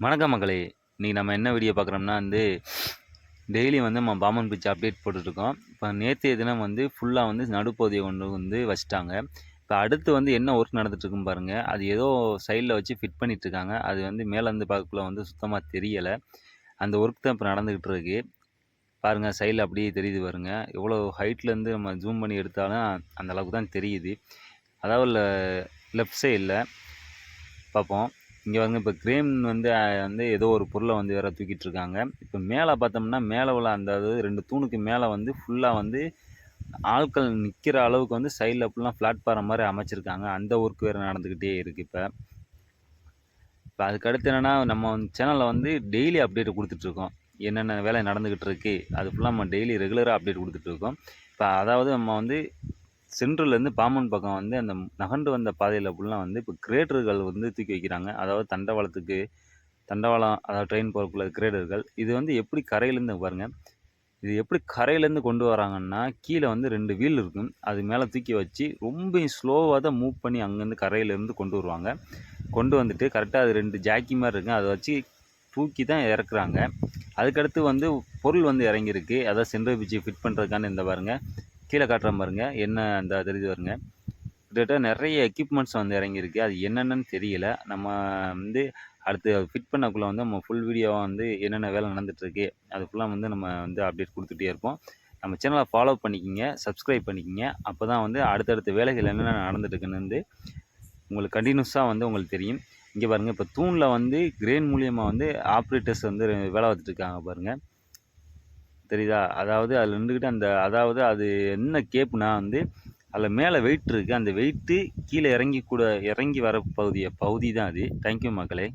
வணக்கம் மக்களே! இன்னைக்கு நம்ம என்ன வீடியோ பார்க்குறோம்னா டெய்லி நம்ம பாமன் பிட்ச் அப்டேட் போட்டுட்ருக்கோம். இப்போ நேத்தைய தினம் ஃபுல்லா நடுப்பகுதிய கொண்டு வச்சுட்டாங்க. இப்போ அடுத்து என்ன ஒர்க் நடந்துட்டுருக்குன்னு பாருங்க. அது ஏதோ சைட்ல வச்சு ஃபிட் பண்ணிட்டுருக்காங்க. அது மேலேருந்து பார்க்கக்குள்ள சுத்தமா தெரியல. அந்த ஒர்க் தான் இப்போ நடந்துகிட்டு இருக்கு. பாருங்க சைட்ல அப்படியே தெரியுது பாருங்க. எவ்வளோ ஹைட்லேருந்து நம்ம ஜூம் பண்ணி எடுத்தாலும் அந்த அளவுக்கு தான் தெரியுது. அதாவது லெஃப்ட் சைட்ல பார்ப்போம். இங்க இப்போ கிரேன் ஏதோ ஒரு பொருள வேற தூக்கிட்டு இருக்காங்க. இப்போ மேல பார்த்தோம்னா, மேல உள்ள அந்த 2 தூணுக்கு மேல ஃபுல்லா ஆட்கள் நிக்கிற அளவுக்கு சைடுல ஃபுல்லா பிளாட்பாரம் மாரி அமைச்சிருக்காங்க. அந்த ஒர்க் வேற நடந்துகிட்டே இருக்கு இப்ப. இப்ப அதுக்கு அடுத்து என்னன்னா, நம்ம சேனல்ல டெய்லி அப்டேட் குடுத்துட்டு இருக்கோம். என்னென்ன வேலை நடந்துகிட்டு இருக்கு. அது ஃபுல்லா நம்ம டெய்லி ரெகுலரா அப்டேட் குடுத்துட்டு இருக்கோம். இப்ப அதாவது நம்ம சென்ட்ரல்லேருந்து பாம்பன் பக்கம் அந்த நகண்டு வந்த பாதையில ஃபுல்லா இப்போ கிரேடர்கள் தூக்கி வைக்கிறாங்க. அதாவது தண்டவாளம் அதாவது ட்ரெயின் போறதுக்குள்ள கிரேடர்கள். இது எப்படி கரையிலேருந்து பாருங்க. இது எப்படி கரையிலேருந்து கொண்டு வராங்கன்னா, கீழ 2 வீல் இருக்கும். அது மேல தூக்கி வச்சு ரொம்ப ஸ்லோவா தான் மூவ் பண்ணி அங்கேருந்து கரையிலேருந்து கொண்டு வருவாங்க. கொண்டு வந்துட்டு கரெக்ட்டா அது 2 ஜாக்கி மாரி இருக்கும். அத வச்சு தூக்கி தான் இறக்குறாங்க. அதுக்கடுத்து பொருள் இறங்கியிருக்கு. அதாவது சென்ட்ரல் பிட்ச் ஃபிட் பண்ணுறதுக்கான இந்த பாருங்க. கீழ காட்டுறேன் பாருங்க. என்ன அந்த தெரியுது பாருங்க. கிட்டத்தட்ட நெறைய எக்யூப்மெண்ட்ஸ் இறங்கியிருக்கு. அது என்னென்னன்னு தெரியல. நம்ம அடுத்து ஃபிட் பண்ணக்குள்ள நம்ம ஃபுல் வீடியோவா என்னென்ன வேலை நடந்துட்டுருக்கு, அது ஃபுல்லா நம்ம அப்டேட் குடுத்துட்டே இருப்போம். நம்ம சேனலை ஃபாலோ பண்ணிக்கங்க, சப்ஸ்கிரைப் பண்ணிக்கங்க. அப்பதான் அடுத்தடுத்த வேலைகள் என்னென்ன நடந்துட்டு இருக்குன்னு உங்களுக்கு கன்டினியூஸா உங்களுக்கு தெரியும். இங்க பாருங்க, இப்ப தூண்ல கிரேன் மூலியமா ஆப்பரேட்டர்ஸ் வேலை பார்த்துட்டு இருக்காங்க பாருங்க. தெரியுதா? அதாவது அதுல நின்னுகிட்டு அதாவது அது என்ன கேப்னா அதில மேல வெயிட் இருக்கு. அந்த வெயிட்டு கீழ இறங்கி வர பகுதி தான் அது. தேங்க் யூ மக்களே!